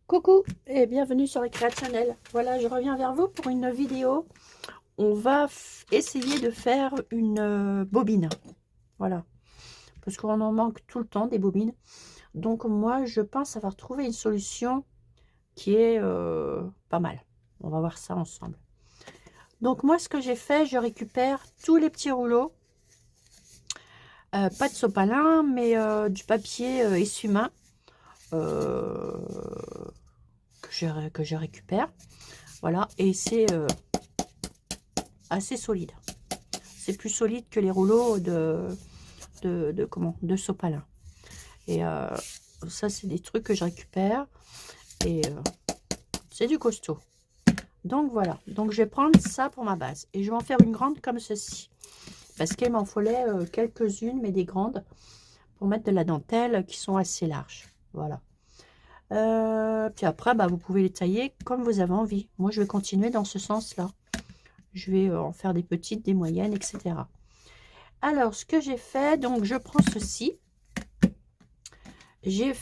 Coucou et bienvenue sur Recrea Channel. Voilà, je reviens vers vous pour une vidéo. On va essayer de faire une bobine. Voilà, parce qu'on en manque tout le temps des bobines. Donc moi, je pense avoir trouvé une solution qui est pas mal. On va voir ça ensemble. Donc moi, ce que j'ai fait, je récupère tous les petits rouleaux. Pas de sopalin, mais du papier essuie-main euh, que je récupère. Voilà, et c'est assez solide. C'est plus solide que les rouleaux de sopalin. Et ça, c'est des trucs que je récupère. Et c'est du costaud. Donc voilà. Donc je vais prendre ça pour ma base. Et je vais en faire une grande comme ceci. Parce qu'il m'en fallait quelques-unes, mais des grandes. Pour mettre de la dentelle qui sont assez larges. Voilà. Puis après, bah, vous pouvez les tailler comme vous avez envie. Moi, je vais continuer dans ce sens-là. Je vais en faire des petites, des moyennes, etc. Alors, ce que j'ai fait, donc je prends ceci. J'ai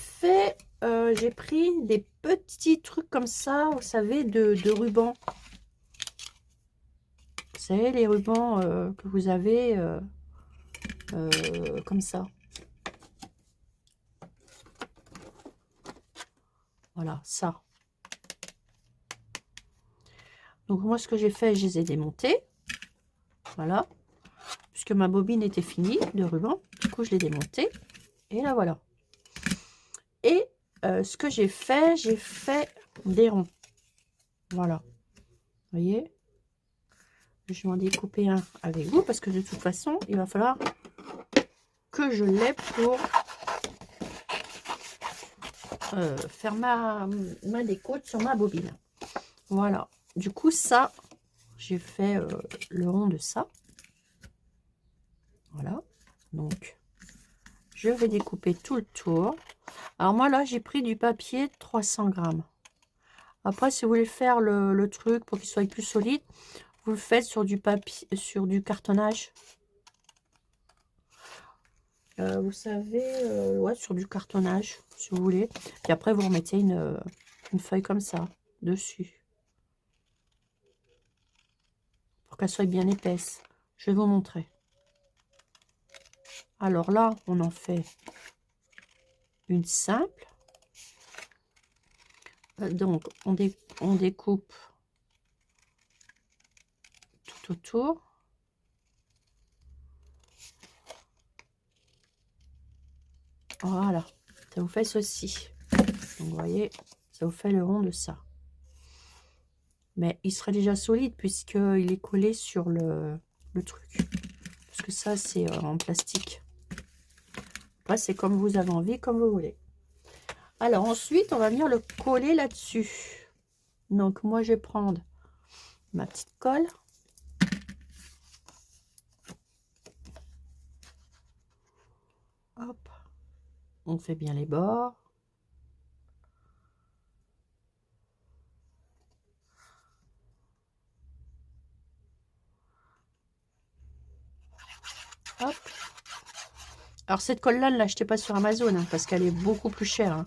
pris des petits trucs comme ça, vous savez, de ruban. Vous savez, les rubans que vous avez comme ça. Voilà, ça. Donc, moi, ce que j'ai fait, je les ai démontés. Voilà. Puisque ma bobine était finie de ruban. Du coup, je l'ai démonté. Et là, voilà. Et ce que j'ai fait des ronds. Voilà. Vous voyez? Je vais en découper un avec vous parce que de toute façon, il va falloir que je l'ai pour faire ma découte sur ma bobine. Voilà. Du coup, ça, j'ai fait le rond de ça. Voilà. Donc, je vais découper tout le tour. Alors moi, là, j'ai pris du papier 300 grammes. Après, si vous voulez faire le truc pour qu'il soit plus solide, vous le faites sur du papier, sur du cartonnage. Vous savez, ouais, sur du cartonnage, si vous voulez. Puis après, vous remettez une feuille comme ça, dessus. Pour qu'elle soit bien épaisse. Je vais vous montrer. Alors là, on en fait une simple. Donc, on découpe tout autour. Voilà, ça vous fait ceci. Donc, vous voyez, ça vous fait le rond de ça. Mais il serait déjà solide puisqu'il est collé sur le truc. Parce que ça, c'est en plastique. Après, c'est comme vous avez envie, comme vous voulez. Alors, ensuite, on va venir le coller là-dessus. Donc, moi, je vais prendre ma petite colle. Hop. On fait bien les bords. Hop. Alors cette colle-là, ne l'achetez pas sur Amazon hein, parce qu'elle est beaucoup plus chère.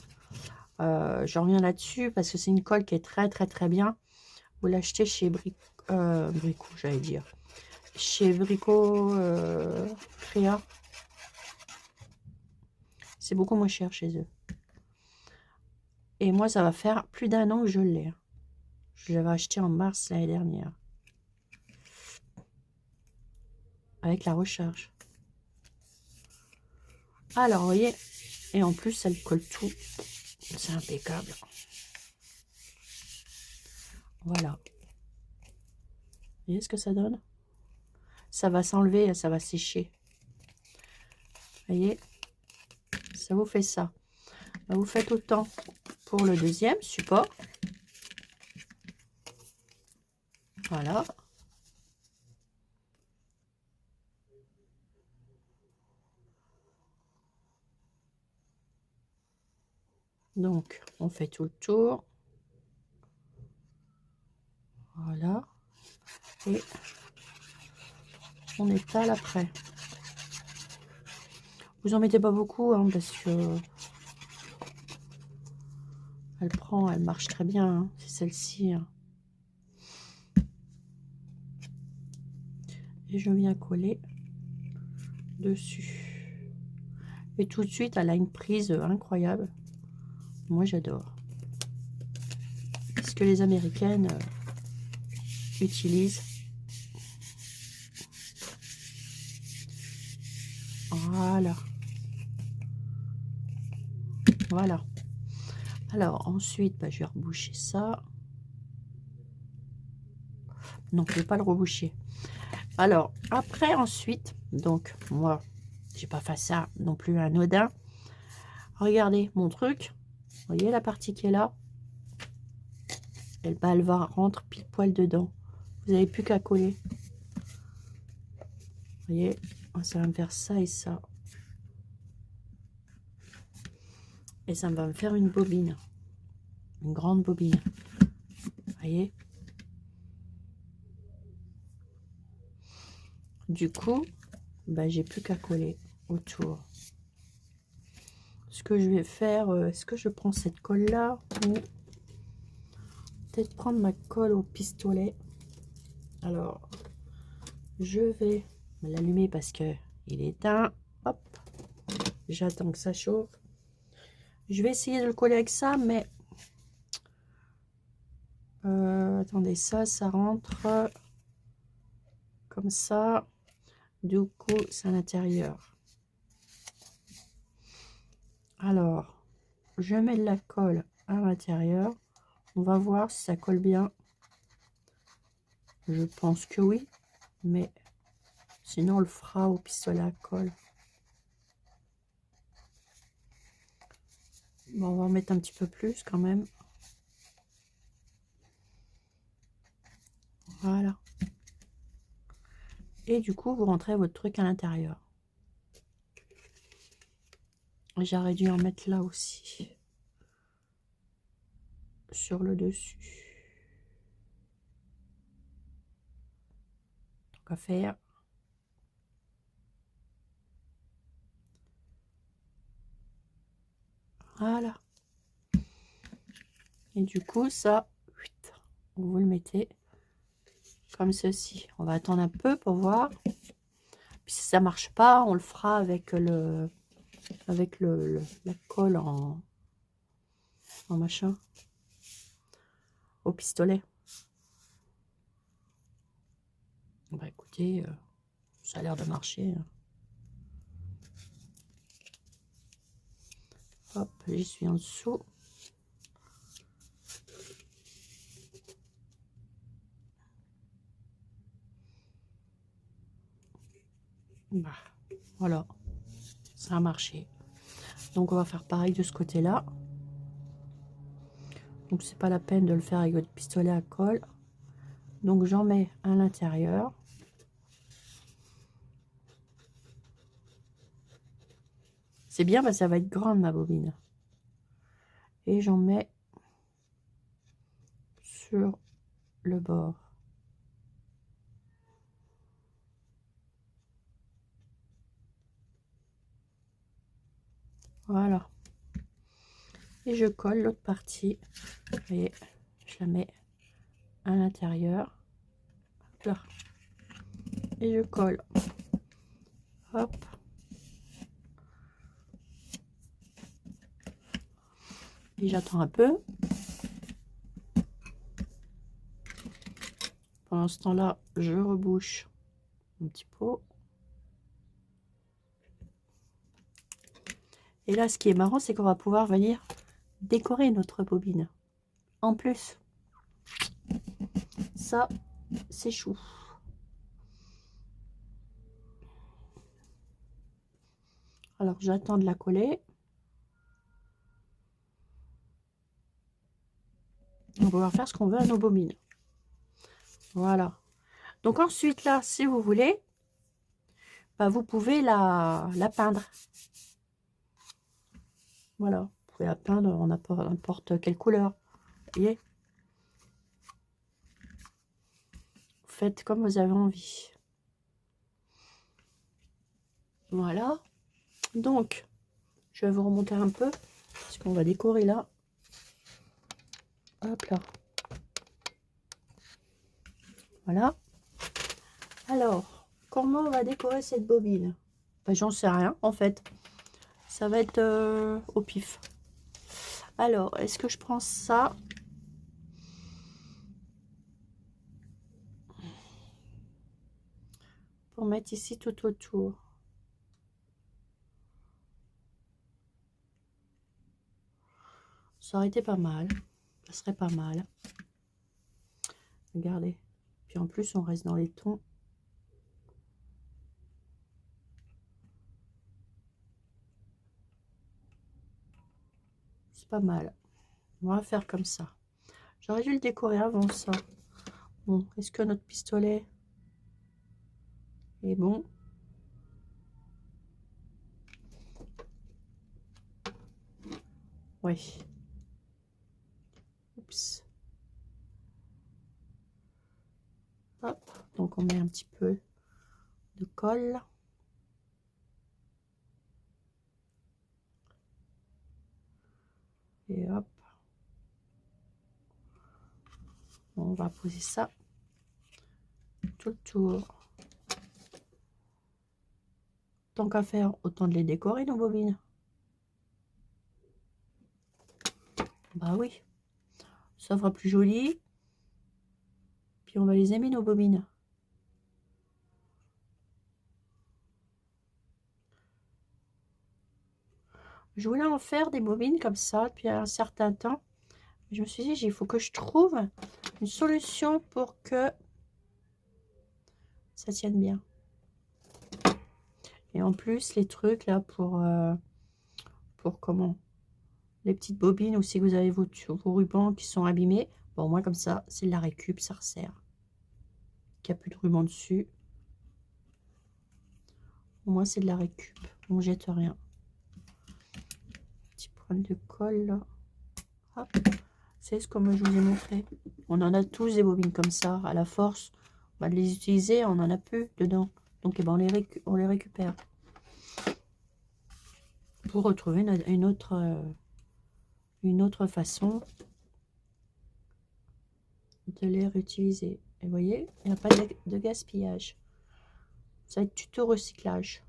Hein. Je reviens là-dessus parce que c'est une colle qui est très très très bien. Vous l'achetez chez Brico, j'allais dire. Chez Brico Créa. C'est beaucoup moins cher chez eux. Et moi, ça va faire plus d'un an que je l'ai. Je l'avais acheté en mars l'année dernière. Avec la recharge. Alors, vous voyez, et en plus, elle colle tout. C'est impeccable. Voilà. Vous voyez ce que ça donne? Ça va s'enlever, ça va sécher. Vous voyez? Ça vous fait ça. Vous faites autant pour le deuxième support. Voilà. Donc, on fait tout le tour. Voilà. Et on étale après. Vous en mettez pas beaucoup, hein, parce que Elle prend, elle marche très bien, hein. C'est celle-ci. Hein. Et je viens coller dessus. Et tout de suite, elle a une prise incroyable. Moi, j'adore. Ce que les Américaines utilisent. Voilà. Voilà. Alors, ensuite, bah, je vais reboucher ça. Non, je ne vais pas le reboucher. Alors, après, ensuite, donc, moi, j'ai pas fait ça non plus anodin. Regardez mon truc. Vous voyez la partie qui est là? Elle, bah, elle va rentrer pile poil dedans. Vous n'avez plus qu'à coller. Vous voyez? Ça va me faire ça et ça. Et ça va me faire une bobine. Une grande bobine. Vous voyez? Du coup, bah, j'ai plus qu'à coller autour. Ce que je vais faire, est-ce que je prends cette colle là ou peut-être prendre ma colle au pistolet? Alors, je vais l'allumer parce que il est éteint. Hop, j'attends que ça chauffe. Je vais essayer de le coller avec ça, mais attendez, ça rentre comme ça. Du coup, c'est à l'intérieur. Alors, je mets de la colle à l'intérieur. On va voir si ça colle bien. Je pense que oui, mais sinon on le fera au pistolet à colle. Bon, on va en mettre un petit peu plus quand même. Voilà. Et du coup, vous rentrez votre truc à l'intérieur. J'aurais dû en mettre là aussi. Sur le dessus. Donc à faire. Voilà. Et du coup, ça, vous le mettez comme ceci. On va attendre un peu pour voir. Puis si ça marche pas, on le fera avec la colle en machin, au pistolet. Bah écoutez, ça a l'air de marcher. Hop, j'y suis en dessous. Bah, voilà, ça a marché. Donc on va faire pareil de ce côté-là. Donc c'est pas la peine de le faire avec votre pistolet à colle. Donc j'en mets à l'intérieur. C'est bien, bah, ça va être grande ma bobine. Et j'en mets sur le bord. Voilà. Et je colle l'autre partie. Vous voyez, je la mets à l'intérieur. Là. Et je colle. Hop. Et j'attends un peu. Pendant ce temps-là, je rebouche un petit pot. Et là, ce qui est marrant, c'est qu'on va pouvoir venir décorer notre bobine. En plus, ça, c'est chou. Alors, j'attends de la coller. On va pouvoir faire ce qu'on veut à nos bobines. Voilà. Donc ensuite, là, si vous voulez, bah, vous pouvez la peindre. Voilà. Vous pouvez la peindre en n'importe quelle couleur. Vous voyez? Faites comme vous avez envie. Voilà. Donc, je vais vous remonter un peu. Parce qu'on va décorer là. Hop là. Voilà. Alors, comment on va décorer cette bobine? Ben, j'en sais rien, en fait. Ça va être au pif. Alors, est-ce que je prends ça? Pour mettre ici tout autour. Ça aurait été pas mal. Ça serait pas mal. Regardez. Puis en plus, on reste dans les tons. C'est pas mal. On va faire comme ça. J'aurais dû le décorer avant ça. Bon, est-ce que notre pistolet est bon? Oui. Oups. Hop. Donc on met un petit peu de colle. Et hop. On va poser ça tout le tour. Tant qu'à faire, autant de les décorer nos bobines. Bah oui. Ça fera plus joli. Puis on va les aimer nos bobines. Je voulais en faire des bobines comme ça depuis un certain temps. Je me suis dit, il faut que je trouve une solution pour que ça tienne bien. Et en plus, les trucs là pour comment? Les petites bobines ou si vous avez vos rubans qui sont abîmés. Bon, moi comme ça, c'est de la récup, ça resserre. Il n'y a plus de ruban dessus. Au moins, c'est de la récup. On jette rien. Petit point de colle là. Hop. C'est ce comme je vous ai montré. On en a tous des bobines comme ça. À la force, on va les utiliser, on en a peu dedans. Donc, eh ben, on les récupère. Pour retrouver une autre façon de les réutiliser. Et vous voyez, il n'y a pas de gaspillage. Ça va être tuto recyclage.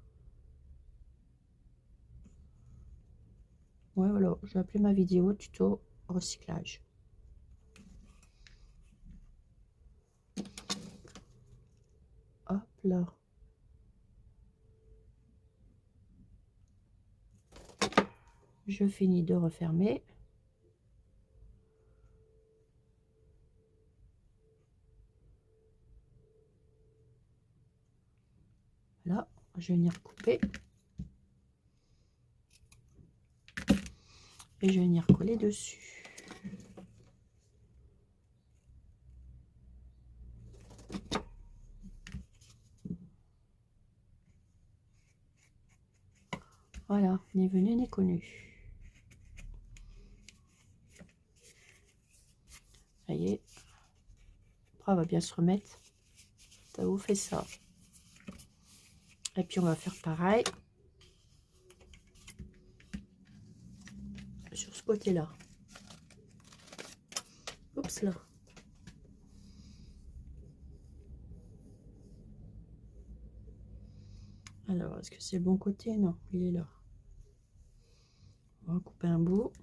Ouais, voilà, je vais appeler ma vidéo tuto recyclage. Hop là. Je finis de refermer. Là, je vais venir couper. Et je vais venir coller dessus. Voilà, ni venu ni connu. Ça y est. Après, on va bien se remettre. Ça vous fait ça. Et puis, on va faire pareil. Sur ce côté-là. Oups là. Alors, est-ce que c'est le bon côté? Non, il est là. On va couper un bout.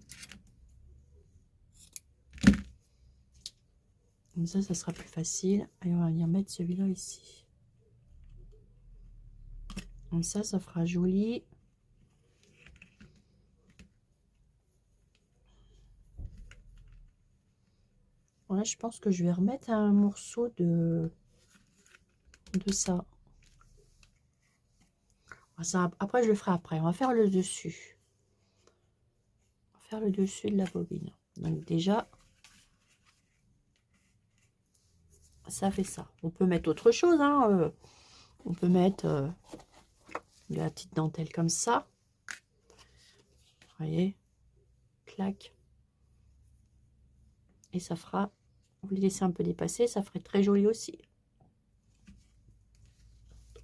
Comme ça sera plus facile. Et on va venir mettre celui-là ici. Comme ça fera joli. Ouais, je pense que je vais remettre un morceau de ça. Après, je le ferai après. On va faire le dessus. On va faire le dessus de la bobine. Donc déjà, ça fait ça. On peut mettre autre chose. Hein, on peut mettre de la petite dentelle comme ça. Vous voyez, clac. Et ça fera, vous les laissez un peu dépasser, ça ferait très joli aussi.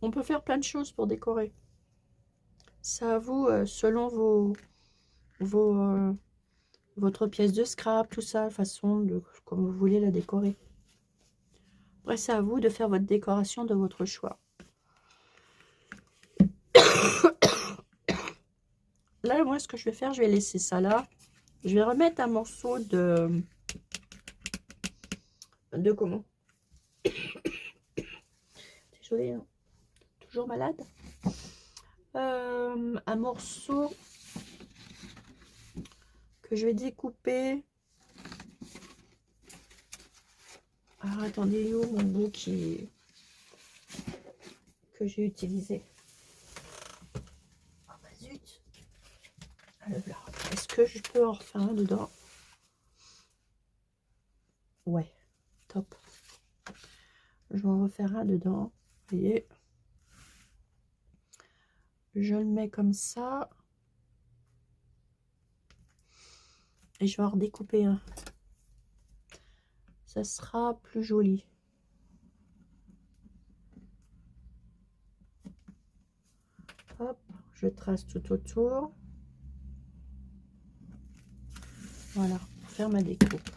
On peut faire plein de choses pour décorer. Ça à vous, selon vos votre pièce de scrap, tout ça, façon de comme vous voulez la décorer. Après, c'est à vous de faire votre décoration de votre choix. Là, moi, ce que je vais faire, je vais laisser ça là. Je vais remettre un morceau de comment? Désolée, hein. Toujours malade. Un morceau que je vais découper. Alors, attendez, il est où mon bout que j'ai utilisé? Oh, bah, zut. Est-ce que je peux en refaire un dedans? Ouais, top. Je vais en refaire un dedans. Vous voyez, je le mets comme ça. Et je vais en redécouper un. Ça sera plus joli. Hop, je trace tout autour. Voilà, pour faire ma découpe.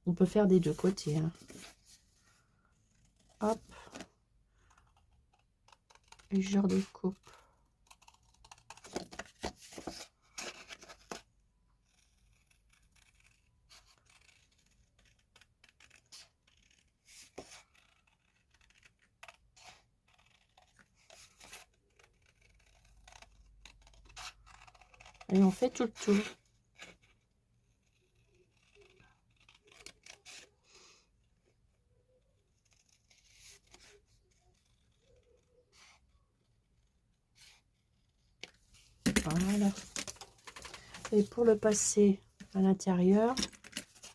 On peut faire des deux côtés, hein. Hop. Et je redécoupe. Et on fait tout le tour. Voilà. Et pour le passer à l'intérieur,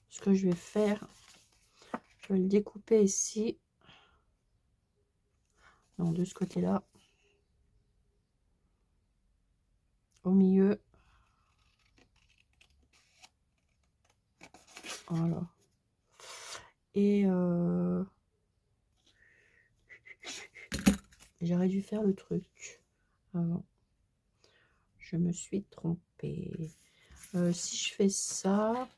ce que je vais faire, je vais le découper ici. Non, de ce côté-là. Au milieu. Voilà. Et j'aurais dû faire le truc avant. Je me suis trompée. Si je fais ça,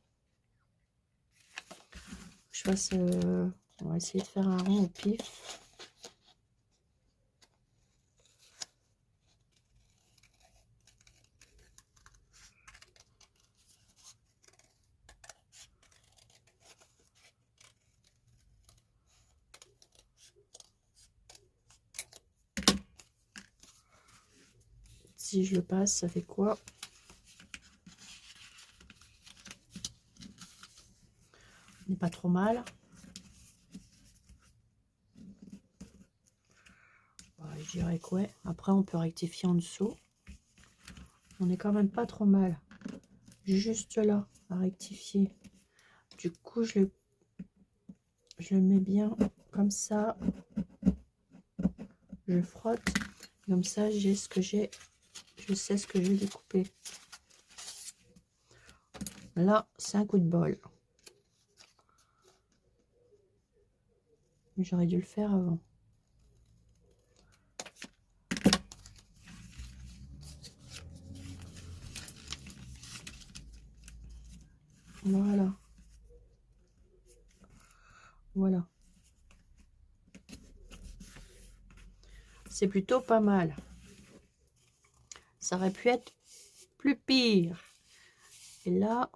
je fasse, on va essayer de faire un rond au pif. Si je le passe, ça fait quoi? On n'est pas trop mal. Je dirais que ouais. Après, on peut rectifier en dessous. On est quand même pas trop mal. Juste là, à rectifier. Du coup, je le mets bien comme ça. Je frotte. Comme ça, j'ai ce que j'ai. Je sais ce que je vais découper. Là, c'est un coup de bol. Mais j'aurais dû le faire avant. Voilà. Voilà. C'est plutôt pas mal. Ça aurait pu être plus pire. Et là,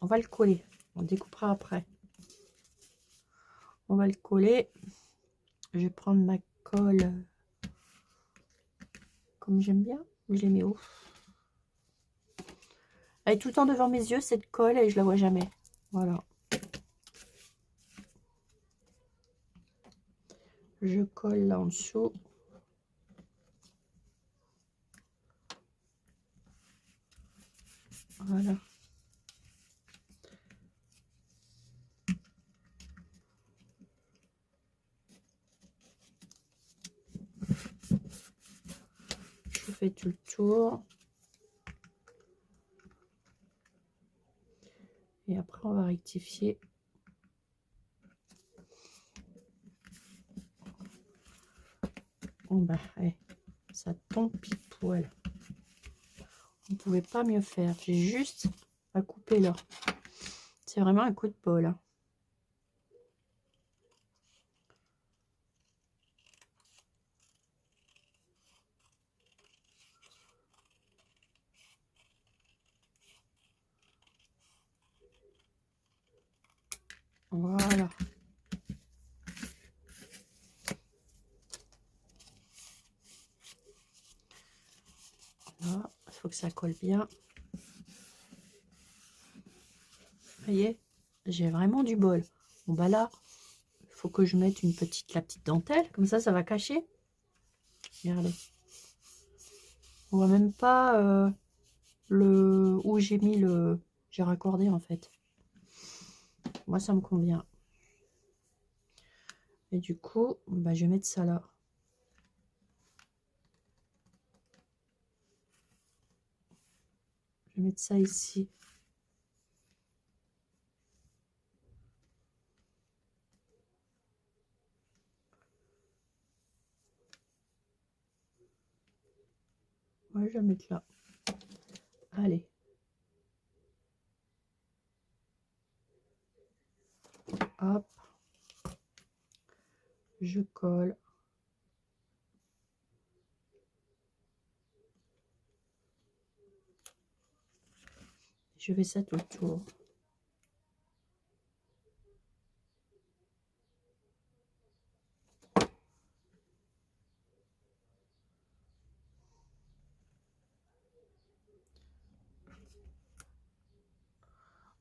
on va le coller. On découpera après. On va le coller. Je vais prendre ma colle comme j'aime bien. Je l'ai mis où? Elle est tout le temps devant mes yeux, cette colle, et je la vois jamais. Voilà. Je colle là en dessous. Voilà. Je fais tout le tour. Et après, on va rectifier. Bon, bah, ouais, ça tombe pile poil. On ne pouvait pas mieux faire. J'ai juste à couper là. C'est vraiment un coup de bol. Hein. Voilà. Là, il faut que ça colle bien. Vous voyez, j'ai vraiment du bol. Bon bah là, il faut que je mette la petite dentelle. Comme ça va cacher. Regardez. On voit même pas le où j'ai mis le... J'ai raccordé en fait. Moi, ça me convient. Et du coup, bah, je vais mettre ça là. Je vais mettre ça ici. Ouais, je vais mettre là. Allez. Hop. Je colle. Je fais ça tout le tour.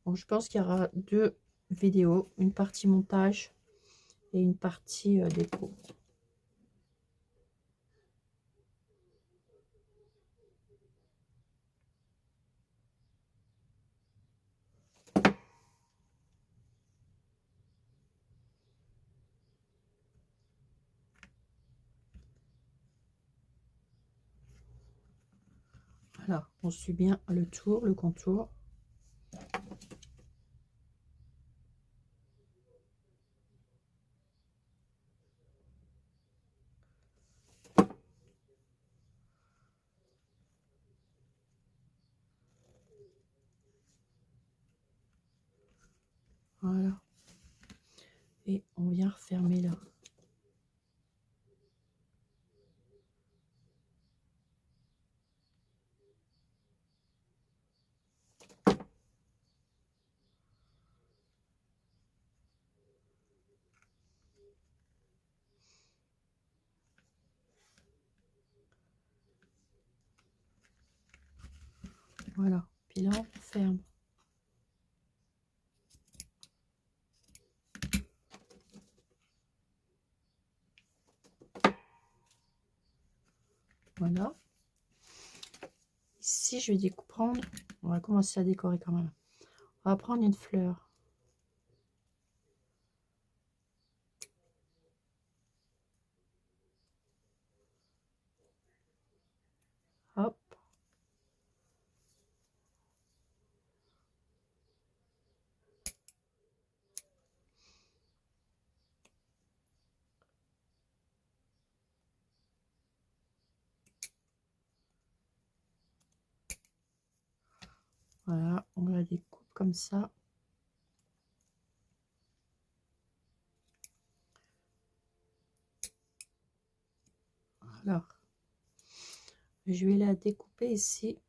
Bon, je pense qu'il y aura 2 vidéos. Une partie montage et une partie déco. Voilà, on suit bien le tour, le contour. Voilà. Et on vient refermer là. Voilà. Puis là, on ferme. Voilà. Ici, je vais prendre... On va commencer à décorer quand même. On va prendre une fleur. Hop. Voilà, on la découpe comme ça. Alors, je vais la découper ici.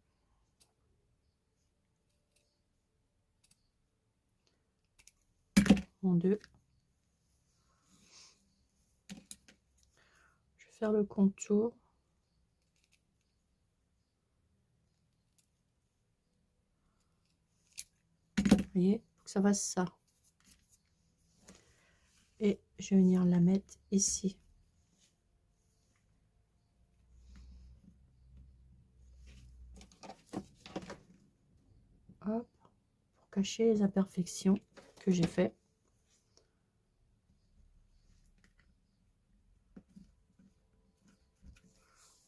En 2. Je vais faire le contour. Vous voyez, faut que ça fasse ça. Et je vais venir la mettre ici. Hop, pour cacher les imperfections que j'ai fait.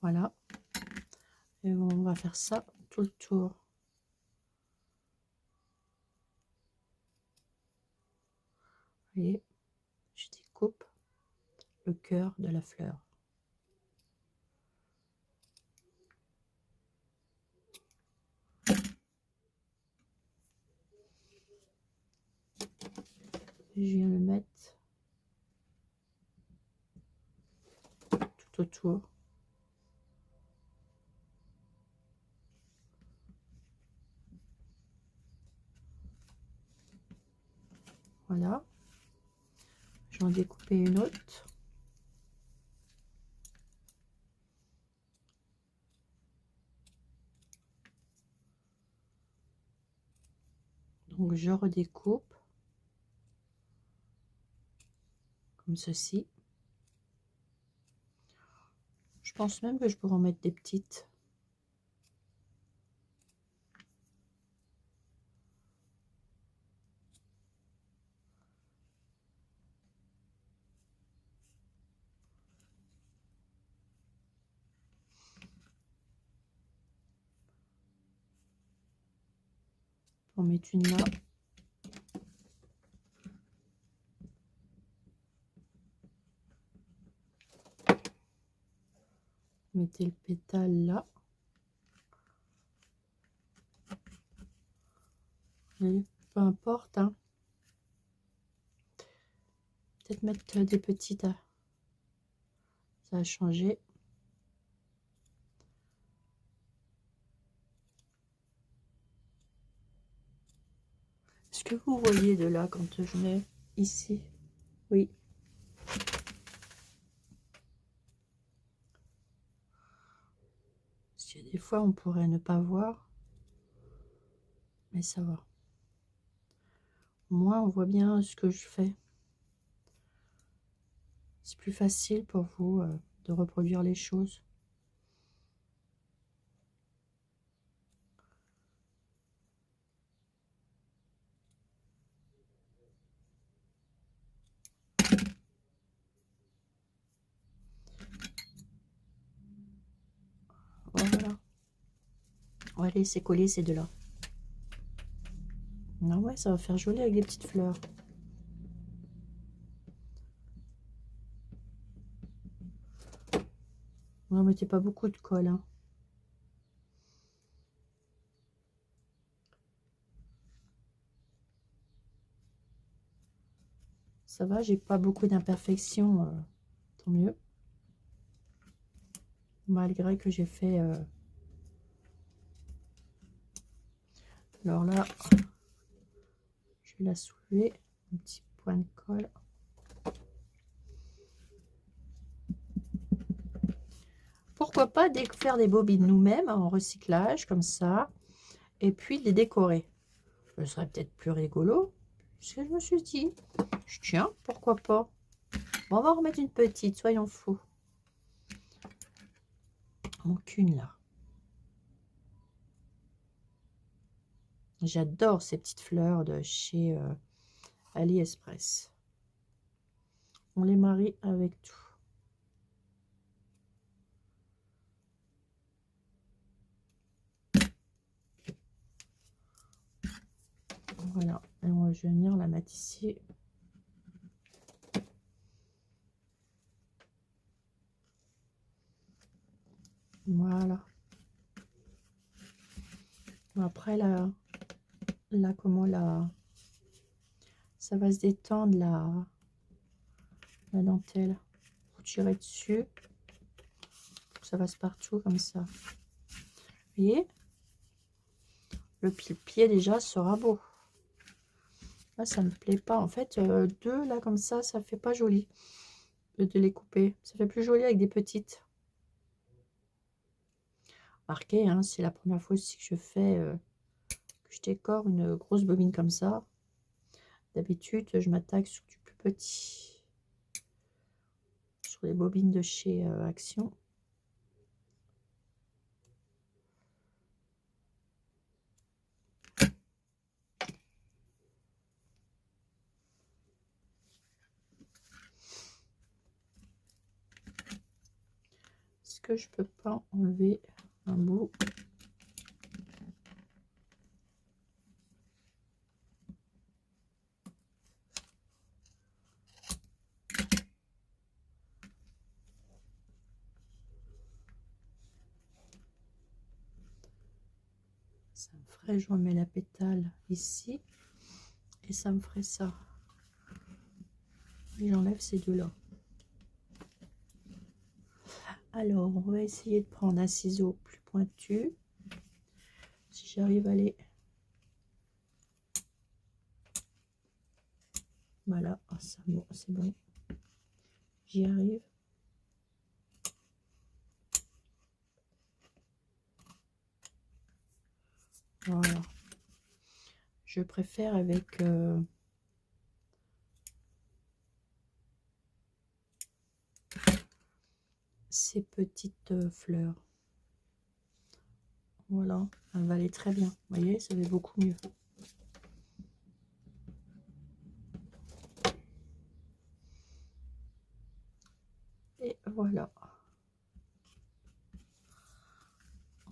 Voilà. Et on va faire ça tout le tour. Vous voyez, je découpe le cœur de la fleur. « je viens le mettre tout autour. Voilà. J'en découper une autre. Donc je redécoupe comme ceci. Je pense même que je pourrais en mettre des petites. On met une là. Mettez le pétale là. Et peu importe, hein. Peut-être mettre des petites. Ça a changé. Est-ce que vous voyez de là quand je mets ici? Oui. Parce que des fois on pourrait ne pas voir. Mais ça va. Au moins on voit bien ce que je fais. C'est plus facile pour vous de reproduire les choses. Voilà. On va laisser coller ces deux-là. Ah ouais, ça va faire joli avec des petites fleurs. Ne mettez pas beaucoup de colle, hein. Ça va, j'ai pas beaucoup d'imperfections, tant mieux. Malgré que j'ai fait... Alors là, je vais la soulever, un petit point de colle. Pourquoi pas faire des bobines nous-mêmes en recyclage, comme ça, et puis les décorer. Ce serait peut-être plus rigolo. Ce que je me suis dit, tiens, pourquoi pas. Bon, on va en remettre une petite, soyons fous. Donc une là. J'adore ces petites fleurs de chez AliExpress. On les marie avec tout. Voilà, et on va venir la mettre ici. Voilà. Après là comment ça va se détendre la dentelle. Vous tirez dessus, pour que ça passe partout comme ça. Vous voyez, le pied déjà sera beau. Là, ça me plaît pas. En fait, deux là comme ça fait pas joli de les couper. Ça fait plus joli avec des petites. Remarquez, hein, c'est la première fois aussi que je fais, que je décore une grosse bobine comme ça. D'habitude, je m'attaque sur du plus petit. Sur les bobines de chez Action. Est-ce que je peux pas enlever un bout? Ça me ferait, je remets la pétale ici et ça me ferait ça. J'enlève ces deux-là. Alors, on va essayer de prendre un ciseau plus pointu. Si j'arrive à les... Voilà, ah, ça, bon, c'est bon. J'y arrive. Voilà. Je préfère avec... ces petites fleurs. Voilà, elle va aller très bien. Vous voyez, ça va beaucoup mieux. Et voilà.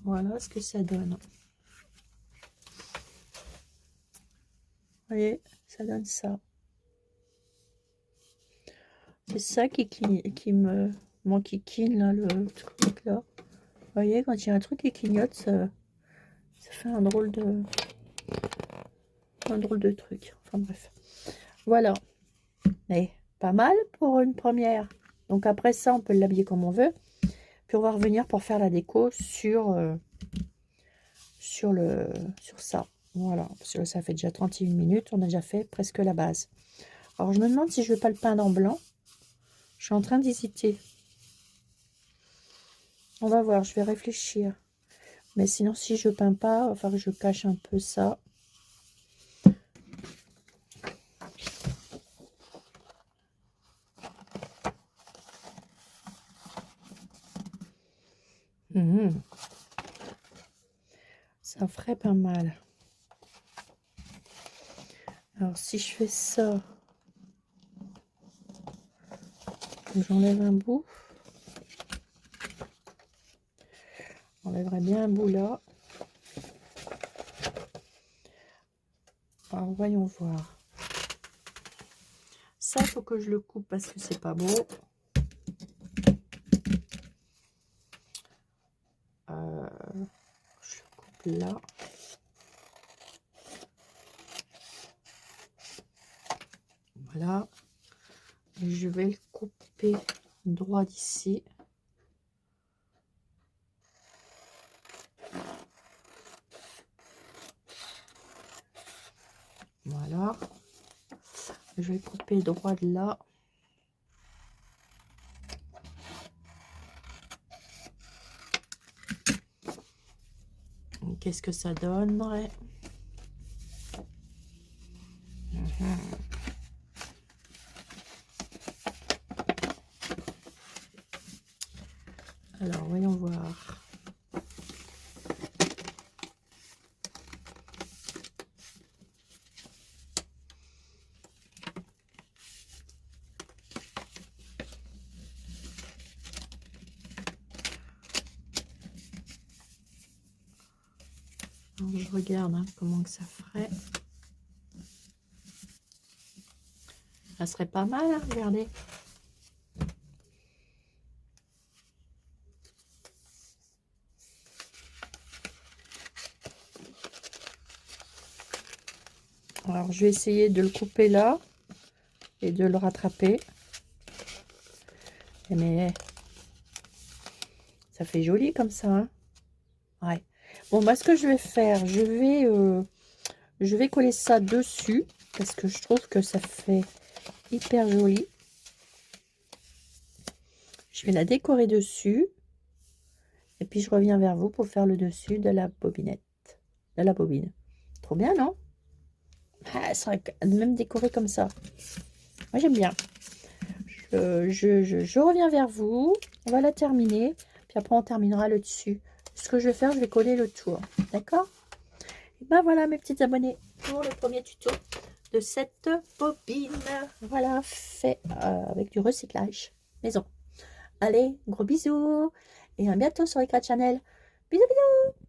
Voilà ce que ça donne. Vous voyez, ça donne ça. C'est ça qui me m'enquiquine là, le truc là. Vous voyez, quand il y a un truc qui clignote, ça fait un drôle de truc. Enfin bref. Voilà. Mais pas mal pour une première. Donc après ça, on peut l'habiller comme on veut. Puis on va revenir pour faire la déco sur ça. Voilà. Parce que ça fait déjà 31 minutes. On a déjà fait presque la base. Alors je me demande si je ne vais pas le peindre en blanc. Je suis en train d'hésiter. On va voir, je vais réfléchir. Mais sinon, si je peins pas, enfin, je cache un peu ça. Ça ferait pas mal. Alors, si je fais ça, j'enlève un bout. J'enlèverai bien un bout là. Alors, voyons voir. Ça, il faut que je le coupe parce que c'est pas beau. Je le coupe là. Voilà. Et je vais le couper droit d'ici. Voilà. Je vais couper droit de là. Qu'est-ce que ça donnerait? Alors, voyons voir. Alors, je regarde comment que ça ferait. Ça serait pas mal, hein, regardez. Alors, je vais essayer de le couper là et de le rattraper. Mais ça fait joli comme ça, hein. Ouais. Bon, bah, ce que je vais faire, je vais coller ça dessus parce que je trouve que ça fait hyper joli. Je vais la décorer dessus et puis je reviens vers vous pour faire le dessus de la bobinette, de la bobine. Trop bien, non? Ah, ça serait même décoré comme ça. Moi, j'aime bien. Je reviens vers vous. On va la terminer. Puis après, on terminera le dessus. Ce que je vais faire, je vais coller le tour. D'accord? Et ben voilà, mes petits abonnés, pour le premier tuto de cette bobine. Voilà, fait avec du recyclage maison. Allez, gros bisous. Et à bientôt sur Eclat Channel. Bisous, bisous.